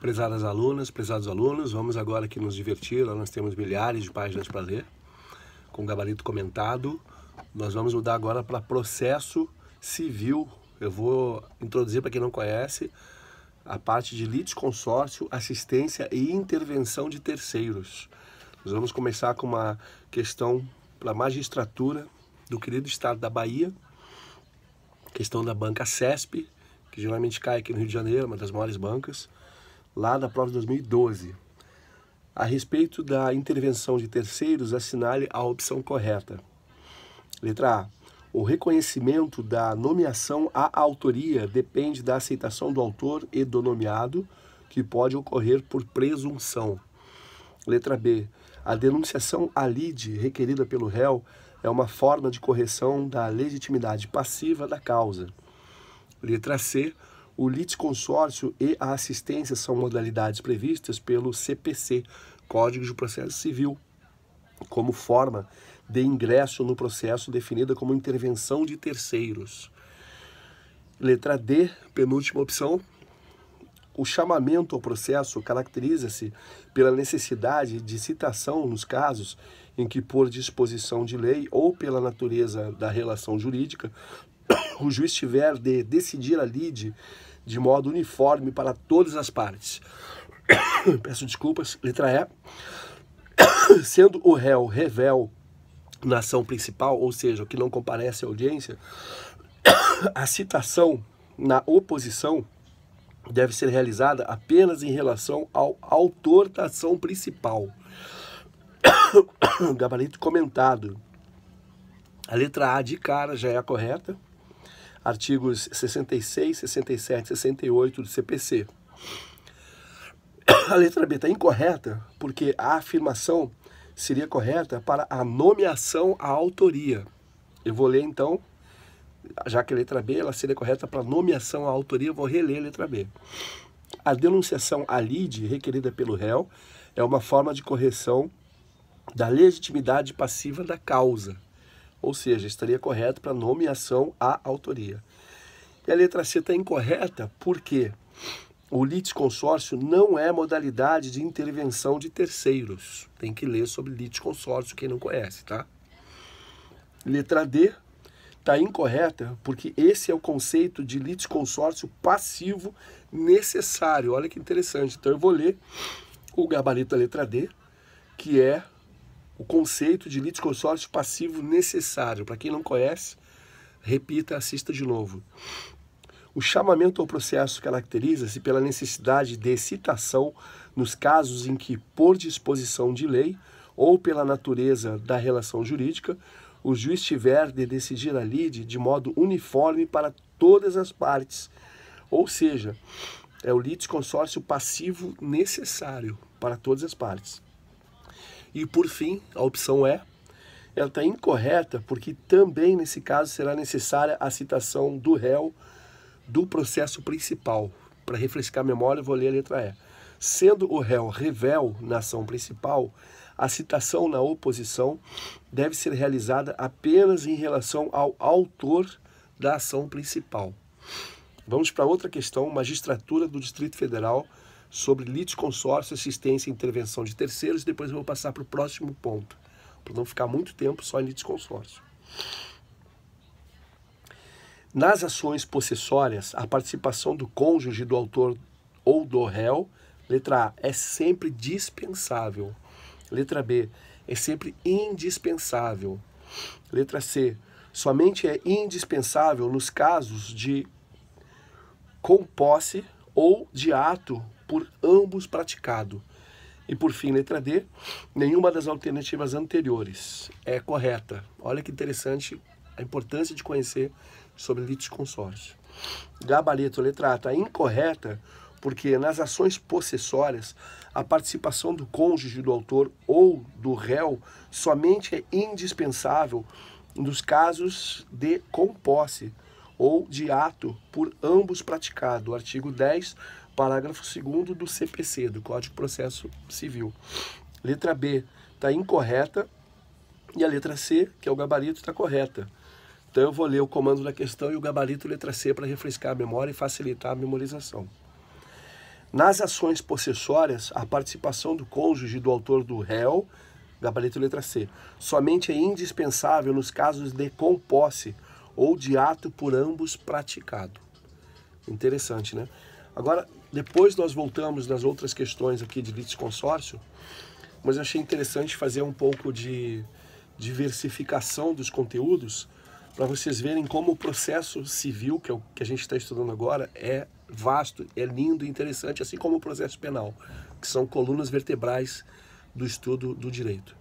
Prezadas alunas, prezados alunos, vamos agora aqui nos divertir. Lá nós temos milhares de páginas para ler, com gabarito comentado. Nós vamos mudar agora para processo civil. Eu vou introduzir, para quem não conhece, a parte de litisconsórcio, assistência e intervenção de terceiros. Nós vamos começar com uma questão para a magistratura do querido estado da Bahia, questão da banca CESP, que geralmente cai aqui no Rio de Janeiro, uma das maiores bancas, lá da prova de 2012. A respeito da intervenção de terceiros, assinale a opção correta. Letra A. O reconhecimento da nomeação à autoria depende da aceitação do autor e do nomeado, que pode ocorrer por presunção. Letra B. A denunciação à lide requerida pelo réu é uma forma de correção da legitimidade passiva da causa. Letra C. O litisconsórcio e a assistência são modalidades previstas pelo CPC, Código de Processo Civil, como forma de ingresso no processo definida como intervenção de terceiros. Letra D, penúltima opção. O chamamento ao processo caracteriza-se pela necessidade de citação nos casos em que, por disposição de lei ou pela natureza da relação jurídica, o juiz tiver de decidir a lide de modo uniforme para todas as partes. Peço desculpas. Letra E. Sendo o réu revel na ação principal, ou seja, o que não comparece à audiência, a citação na oposição deve ser realizada apenas em relação ao autor da ação principal. Gabarito comentado. A letra A de cara já é a correta. Artigos 66, 67 e 68 do CPC. A letra B está incorreta porque a afirmação seria correta para a nomeação à autoria. Eu vou ler então, já que a letra B ela seria correta para nomeação à autoria, eu vou reler a letra B. A denunciação à lide requerida pelo réu é uma forma de correção da legitimidade passiva da causa. Ou seja, estaria correto para nomeação à autoria. E a letra C está incorreta porque o litisconsórcio não é modalidade de intervenção de terceiros. Tem que ler sobre litisconsórcio, quem não conhece, tá? Letra D está incorreta porque esse é o conceito de litisconsórcio passivo necessário. Olha que interessante. Então eu vou ler o gabarito da letra D, que é o conceito de litisconsórcio passivo necessário. Para quem não conhece, repita, assista de novo. O chamamento ao processo caracteriza-se pela necessidade de citação nos casos em que, por disposição de lei ou pela natureza da relação jurídica, o juiz tiver de decidir a lide de modo uniforme para todas as partes. Ou seja, é o litisconsórcio passivo necessário para todas as partes. E, por fim, a opção E, ela está incorreta porque também, nesse caso, será necessária a citação do réu do processo principal. Para refrescar a memória, eu vou ler a letra E. Sendo o réu revel na ação principal, a citação na oposição deve ser realizada apenas em relação ao autor da ação principal. Vamos para outra questão, magistratura do Distrito Federal, sobre litisconsórcio, assistência e intervenção de terceiros. Depois eu vou passar para o próximo ponto, para não ficar muito tempo só em litisconsórcio. Nas ações possessórias, a participação do cônjuge do autor ou do réu, letra A, é sempre dispensável. Letra B, é sempre indispensável. Letra C, somente é indispensável nos casos de composse ou de ato por ambos praticado. E por fim, letra D, nenhuma das alternativas anteriores é correta. Olha que interessante a importância de conhecer sobre litisconsórcio. Gabarito, letra A, está incorreta porque nas ações possessórias a participação do cônjuge do autor ou do réu somente é indispensável nos casos de composse ou de ato por ambos praticado. Artigo 10, parágrafo 2º do CPC, do Código de Processo Civil. Letra B está incorreta e a letra C, que é o gabarito, está correta. Então eu vou ler o comando da questão e o gabarito letra C para refrescar a memória e facilitar a memorização. Nas ações possessórias, a participação do cônjuge do autor do réu, gabarito letra C, somente é indispensável nos casos de composse ou de ato por ambos praticado. Interessante, né? Agora, depois nós voltamos nas outras questões aqui de litisconsórcio, mas eu achei interessante fazer um pouco de diversificação dos conteúdos para vocês verem como o processo civil, que é o que a gente está estudando agora, é vasto, é lindo e interessante, assim como o processo penal, que são colunas vertebrais do estudo do direito.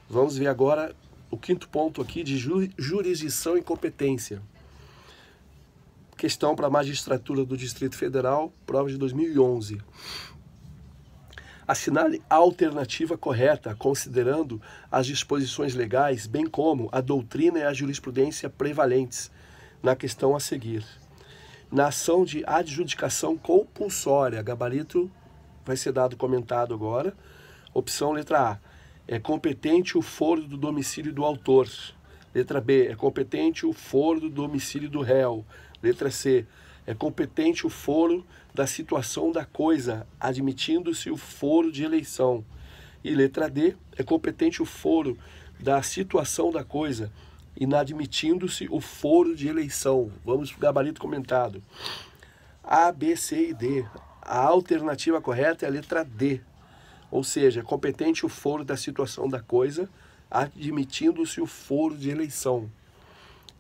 Vamos ver agora o quinto ponto aqui de jurisdição e competência. Questão para a magistratura do Distrito Federal, prova de 2011. Assinale a alternativa correta, considerando as disposições legais, bem como a doutrina e a jurisprudência prevalentes na questão a seguir. Na ação de adjudicação compulsória, gabarito vai ser dado comentado agora. Opção letra A, é competente o foro do domicílio do autor. Letra B, é competente o foro do domicílio do réu. Letra C, é competente o foro da situação da coisa, admitindo-se o foro de eleição. E letra D, é competente o foro da situação da coisa, inadmitindo-se o foro de eleição. Vamos para o gabarito comentado. A, B, C e D. A alternativa correta é a letra D. Ou seja, é competente o foro da situação da coisa, admitindo-se o foro de eleição.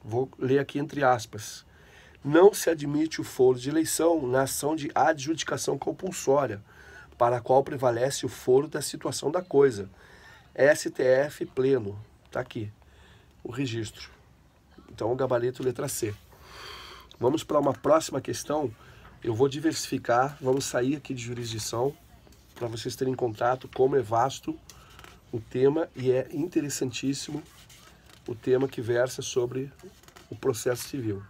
Vou ler aqui entre aspas. Não se admite o foro de eleição na ação de adjudicação compulsória, para a qual prevalece o foro da situação da coisa. STF pleno. Está aqui o registro. Então, o gabarito letra C. Vamos para uma próxima questão. Eu vou diversificar, vamos sair aqui de jurisdição, para vocês terem contato como é vasto o tema e é interessantíssimo o tema que versa sobre o processo civil.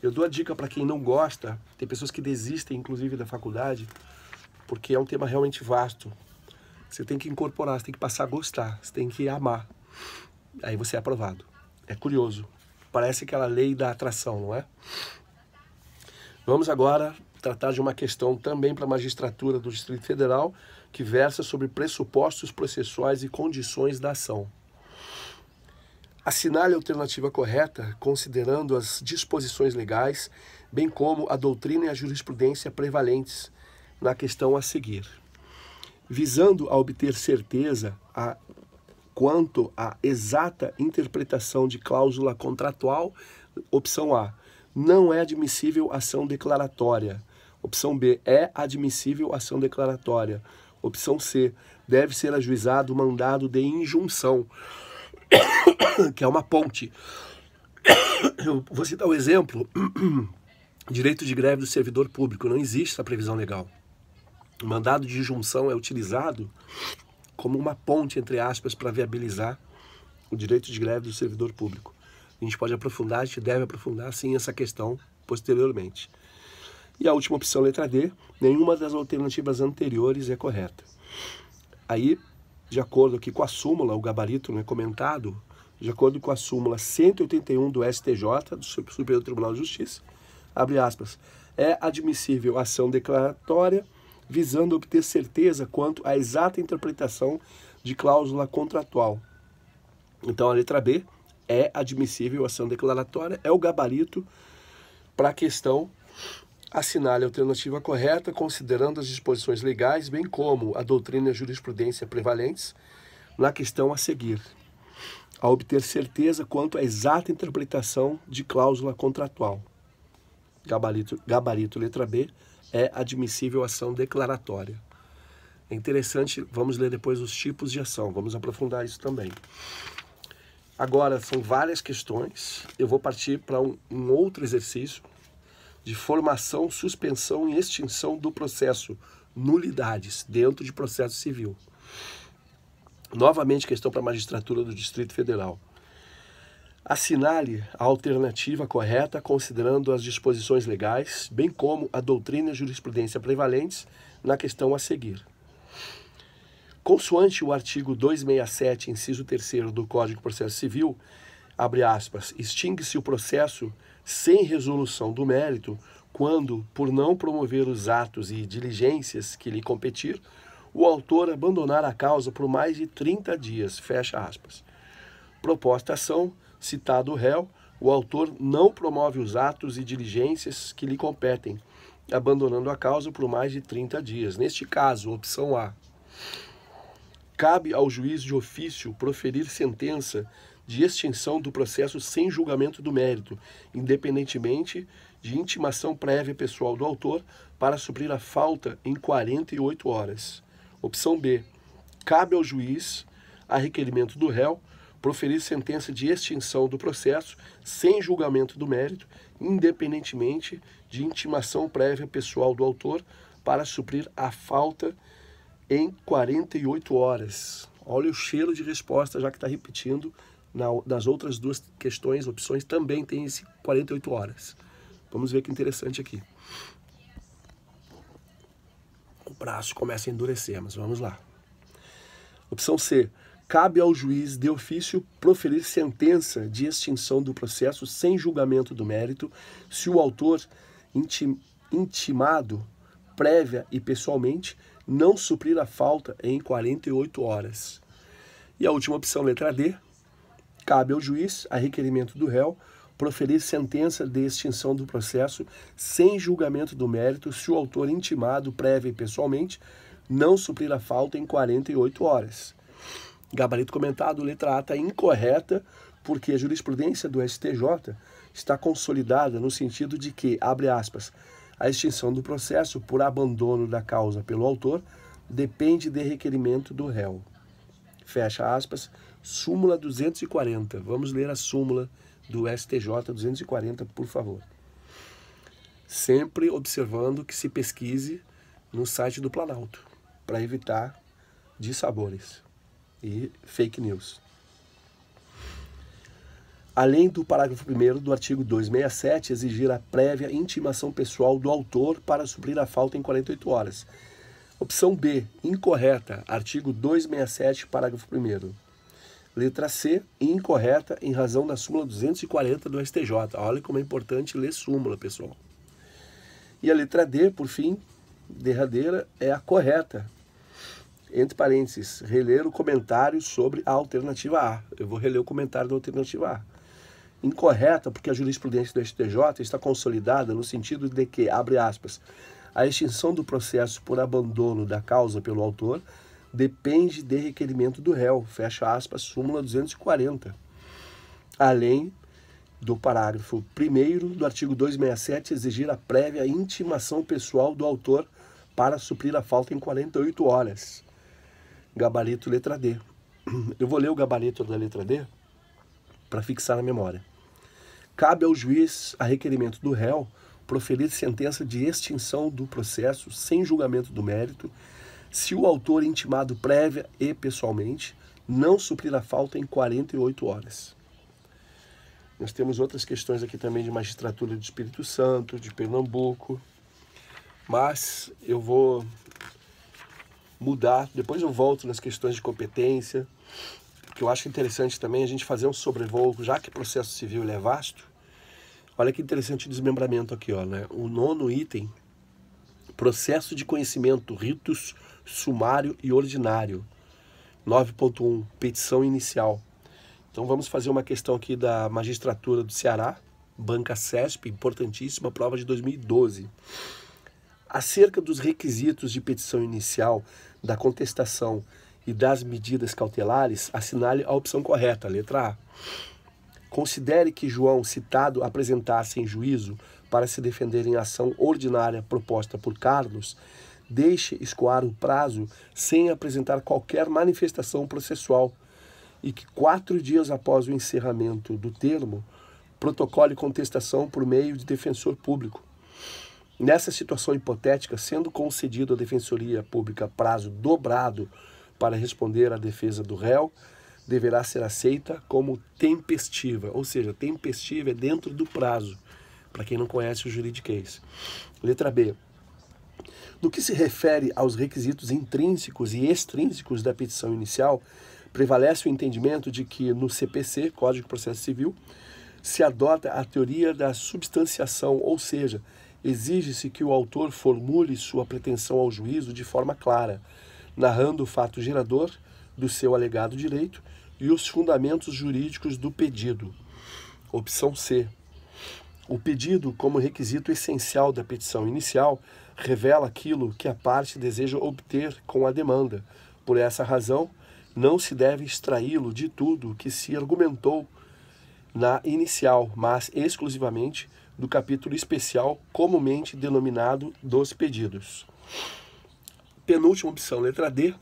Eu dou a dica para quem não gosta, tem pessoas que desistem inclusive da faculdade, porque é um tema realmente vasto. Você tem que incorporar, você tem que passar a gostar, você tem que amar. Aí você é aprovado. É curioso. Parece aquela lei da atração, não é? Vamos agora tratar de uma questão também para a magistratura do Distrito Federal, que versa sobre pressupostos processuais e condições da ação. Assinale a alternativa correta, considerando as disposições legais, bem como a doutrina e a jurisprudência prevalentes na questão a seguir. Visando a obter certeza quanto à exata interpretação de cláusula contratual, opção A, não é admissível ação declaratória. Opção B, é admissível ação declaratória. Opção C, deve ser ajuizado o mandado de injunção, que é uma ponte. Eu vou citar um exemplo. Direito de greve do servidor público. Não existe essa previsão legal. O mandado de injunção é utilizado como uma ponte, entre aspas, para viabilizar o direito de greve do servidor público. A gente pode aprofundar, a gente deve aprofundar, sim, essa questão posteriormente. E a última opção, letra D, nenhuma das alternativas anteriores é correta. Aí, de acordo aqui com a súmula, o gabarito, né, comentado, de acordo com a súmula 181 do STJ, do Superior Tribunal de Justiça, abre aspas, é admissível ação declaratória visando obter certeza quanto à exata interpretação de cláusula contratual. Então, a letra B, é admissível ação declaratória, é o gabarito para a questão. Assinale a alternativa correta, considerando as disposições legais, bem como a doutrina e a jurisprudência prevalentes na questão a seguir. A obter certeza quanto à exata interpretação de cláusula contratual. Gabarito letra B, é admissível ação declaratória. É interessante, vamos ler depois os tipos de ação, vamos aprofundar isso também. Agora, são várias questões, eu vou partir para um outro exercício, de formação, suspensão e extinção do processo, nulidades, dentro de processo civil. Novamente, questão para a magistratura do Distrito Federal. Assinale a alternativa correta, considerando as disposições legais, bem como a doutrina e a jurisprudência prevalentes na questão a seguir. Consoante o artigo 267, inciso 3º do Código de Processo Civil, abre aspas, extingue-se o processo sem resolução do mérito, quando, por não promover os atos e diligências que lhe competir, o autor abandonar a causa por mais de 30 dias, fecha aspas. Proposta ação, citado o réu, o autor não promove os atos e diligências que lhe competem, abandonando a causa por mais de 30 dias. Neste caso, opção A. Cabe ao juiz de ofício proferir sentença de extinção do processo sem julgamento do mérito, independentemente de intimação prévia pessoal do autor para suprir a falta em 48 horas. Opção B. Cabe ao juiz, a requerimento do réu, proferir sentença de extinção do processo sem julgamento do mérito, independentemente de intimação prévia pessoal do autor para suprir a falta em 48 horas. Olha o cheiro de resposta, já que está repetindo. Nas outras duas questões, opções, também tem esse 48 horas. Vamos ver que interessante aqui. O braço começa a endurecer, mas vamos lá. Opção C. Cabe ao juiz de ofício proferir sentença de extinção do processo sem julgamento do mérito, se o autor intimado, prévia e pessoalmente, não suprir a falta em 48 horas. E a última opção, letra D. Cabe ao juiz, a requerimento do réu, proferir sentença de extinção do processo sem julgamento do mérito, se o autor intimado, prévia e pessoalmente, não suprir a falta em 48 horas. Gabarito comentado, letra A está incorreta, porque a jurisprudência do STJ está consolidada no sentido de que, abre aspas, a extinção do processo por abandono da causa pelo autor depende de requerimento do réu. Fecha aspas, súmula 240. Vamos ler a súmula do STJ 240, por favor. Sempre observando que se pesquise no site do Planalto, para evitar dissabores e fake news. Além do parágrafo 1º do artigo 267, exigir a prévia intimação pessoal do autor para suprir a falta em 48 horas. Opção B, incorreta, artigo 267, parágrafo 1º. Letra C, incorreta em razão da súmula 240 do STJ. Olha como é importante ler súmula, pessoal. E a letra D, por fim, derradeira, é a correta. Entre parênteses, reler o comentário sobre a alternativa A. Eu vou reler o comentário da alternativa A. Incorreta porque a jurisprudência do STJ está consolidada no sentido de que, abre aspas, a extinção do processo por abandono da causa pelo autor depende de requerimento do réu, fecha aspas, súmula 240. Além do parágrafo 1º do artigo 267, exigir a prévia intimação pessoal do autor para suprir a falta em 48 horas. Gabarito letra D. Eu vou ler o gabarito da letra D para fixar na memória. Cabe ao juiz, a requerimento do réu, proferir sentença de extinção do processo sem julgamento do mérito, se o autor intimado prévia e pessoalmente não suprir a falta em 48 horas. Nós temos outras questões aqui também de magistratura do Espírito Santo, de Pernambuco, mas eu vou mudar, depois eu volto nas questões de competência, porque eu acho interessante também a gente fazer um sobrevoo, já que o processo civil é vasto. Olha que interessante o desmembramento aqui, ó, né? O 9º item, processo de conhecimento, ritos sumário e ordinário. 9.1, petição inicial. Então vamos fazer uma questão aqui da magistratura do Ceará, Banca CESP, importantíssima, prova de 2012. Acerca dos requisitos de petição inicial, da contestação e das medidas cautelares, assinale a opção correta, letra A. Considere que João, citado, apresentasse em juízo para se defender em ação ordinária proposta por Carlos, deixe escoar o prazo sem apresentar qualquer manifestação processual e que 4 dias após o encerramento do termo, protocole contestação por meio de defensor público. Nessa situação hipotética, sendo concedido à Defensoria Pública prazo dobrado para responder à defesa do réu, deverá ser aceita como tempestiva, ou seja, tempestiva é dentro do prazo, para quem não conhece o juridiquês. Letra B. No que se refere aos requisitos intrínsecos e extrínsecos da petição inicial, prevalece o entendimento de que no CPC, Código de Processo Civil, se adota a teoria da substanciação, ou seja, exige-se que o autor formule sua pretensão ao juízo de forma clara, narrando o fato gerador do seu alegado direito e os fundamentos jurídicos do pedido. Opção C. O pedido, como requisito essencial da petição inicial, revela aquilo que a parte deseja obter com a demanda. Por essa razão, não se deve extraí-lo de tudo que se argumentou na inicial, mas exclusivamente do capítulo especial comumente denominado dos pedidos. Penúltima opção, letra D.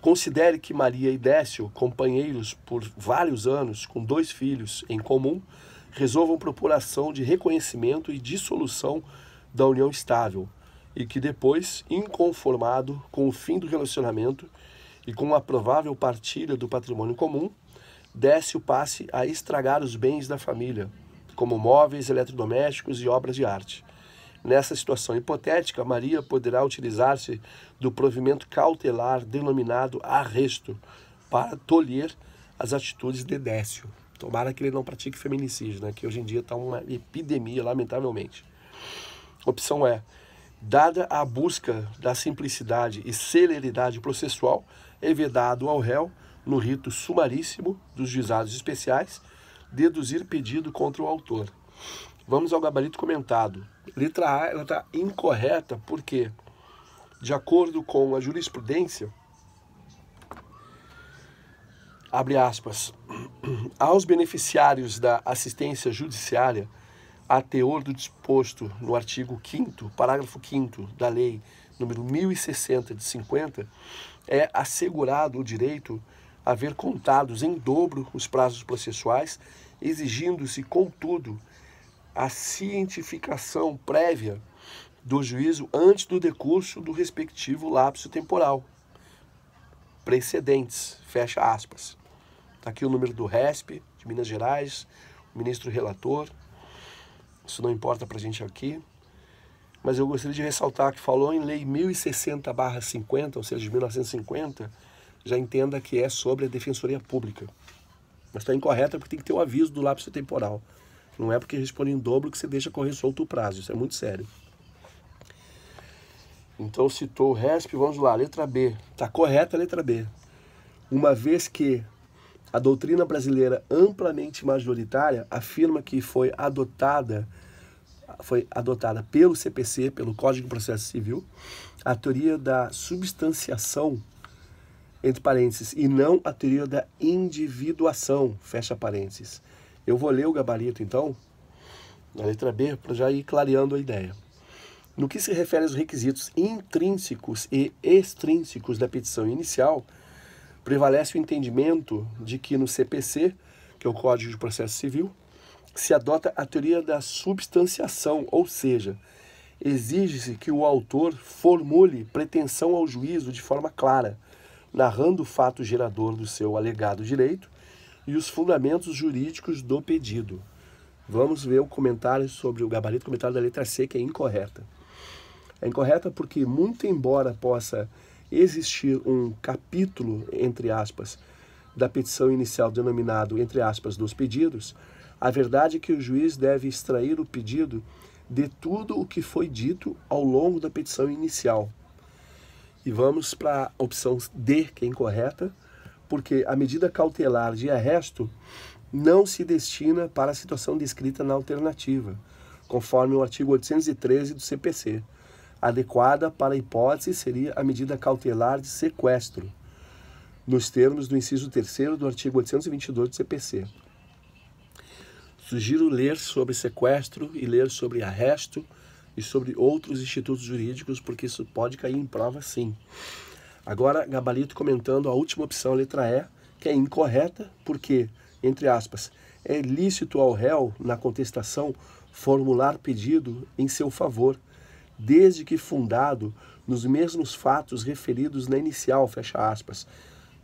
Considere que Maria e Décio, companheiros por vários anos, com 2 filhos em comum, resolvam propor ação de reconhecimento e dissolução da união estável, e que depois, inconformado com o fim do relacionamento e com a provável partilha do patrimônio comum, Décio passe a estragar os bens da família, como móveis, eletrodomésticos e obras de arte. Nessa situação hipotética, Maria poderá utilizar-se do provimento cautelar denominado arresto para tolher as atitudes de Décio. Tomara que ele não pratique feminicídio, né? Que hoje em dia está uma epidemia, lamentavelmente. Opção E. Dada a busca da simplicidade e celeridade processual, é vedado ao réu, no rito sumaríssimo dos juizados especiais, deduzir pedido contra o autor. Vamos ao gabarito comentado. Letra A, ela está incorreta porque, de acordo com a jurisprudência, abre aspas, aos beneficiários da assistência judiciária, a teor do disposto no artigo 5º, parágrafo 5º da Lei número 1060 de 50, é assegurado o direito a ver contados em dobro os prazos processuais, exigindo-se, contudo, a cientificação prévia do juízo antes do decurso do respectivo lapso temporal. Precedentes, fecha aspas. Está aqui o número do RESP, de Minas Gerais, o ministro relator. Isso não importa para a gente aqui. Mas eu gostaria de ressaltar que falou em Lei 1060/50, ou seja, de 1950, já entenda que é sobre a Defensoria Pública. Mas está incorreta porque tem que ter o aviso do lapso temporal. Não é porque responde em dobro que você deixa correr solto o prazo. Isso é muito sério. Então, citou o RESP, vamos lá, letra B. Está correta a letra B. Uma vez que a doutrina brasileira amplamente majoritária afirma que foi adotada pelo CPC, pelo Código de Processo Civil, a teoria da substanciação, entre parênteses, e não a teoria da individuação, fecha parênteses. Eu vou ler o gabarito, então, na letra B, para já ir clareando a ideia. No que se refere aos requisitos intrínsecos e extrínsecos da petição inicial, prevalece o entendimento de que no CPC, que é o Código de Processo Civil, se adota a teoria da substanciação, ou seja, exige-se que o autor formule pretensão ao juízo de forma clara, narrando o fato gerador do seu alegado direito e os fundamentos jurídicos do pedido. Vamos ver o comentário sobre o gabarito comentário da letra C, que é incorreta. É incorreta porque, muito embora possa existir um capítulo, entre aspas, da petição inicial denominado, entre aspas, dos pedidos, a verdade é que o juiz deve extrair o pedido de tudo o que foi dito ao longo da petição inicial. E vamos para a opção D, que é incorreta, porque a medida cautelar de arresto não se destina para a situação descrita na alternativa, conforme o artigo 813 do CPC. Adequada para a hipótese seria a medida cautelar de sequestro, nos termos do inciso 3º do artigo 822 do CPC. Sugiro ler sobre sequestro e ler sobre arresto e sobre outros institutos jurídicos, porque isso pode cair em prova sim. Agora, gabarito comentando a última opção, a letra E, que é incorreta, porque, entre aspas, é lícito ao réu, na contestação, formular pedido em seu favor, desde que fundado nos mesmos fatos referidos na inicial, fecha aspas.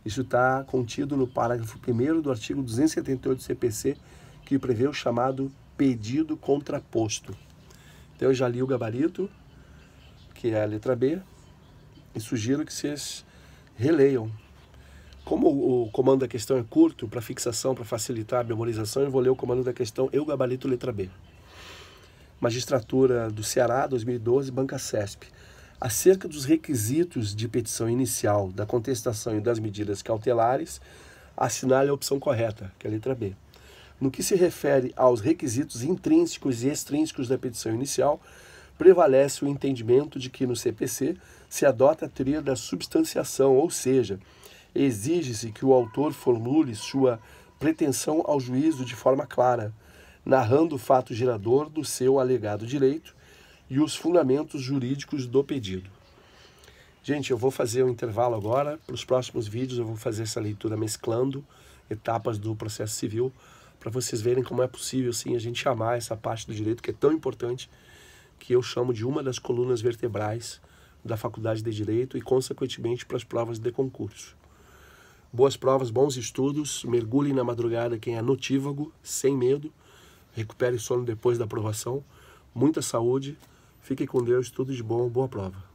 Isso está contido no parágrafo 1º do artigo 278 do CPC, que prevê o chamado pedido contraposto. Então eu já li o gabarito, que é a letra B, e sugiro que vocês releiam. Como o comando da questão é curto, para fixação, para facilitar a memorização, eu vou ler o comando da questão e o gabarito letra B. Magistratura do Ceará, 2012, Banca CESP. Acerca dos requisitos de petição inicial, da contestação e das medidas cautelares, assinale a opção correta, que é a letra B. No que se refere aos requisitos intrínsecos e extrínsecos da petição inicial, prevalece o entendimento de que no CPC se adota a teoria da substanciação, ou seja, exige-se que o autor formule sua pretensão ao juízo de forma clara, narrando o fato gerador do seu alegado direito e os fundamentos jurídicos do pedido. Gente, eu vou fazer um intervalo agora. Para os próximos vídeos eu vou fazer essa leitura mesclando etapas do processo civil, para vocês verem como é possível sim a gente chamar essa parte do direito que é tão importante, que eu chamo de uma das colunas vertebrais da Faculdade de Direito e, consequentemente, para as provas de concurso. Boas provas, bons estudos, mergulhem na madrugada quem é notívago, sem medo, recupere sono depois da aprovação, muita saúde, fiquem com Deus, tudo de bom, boa prova.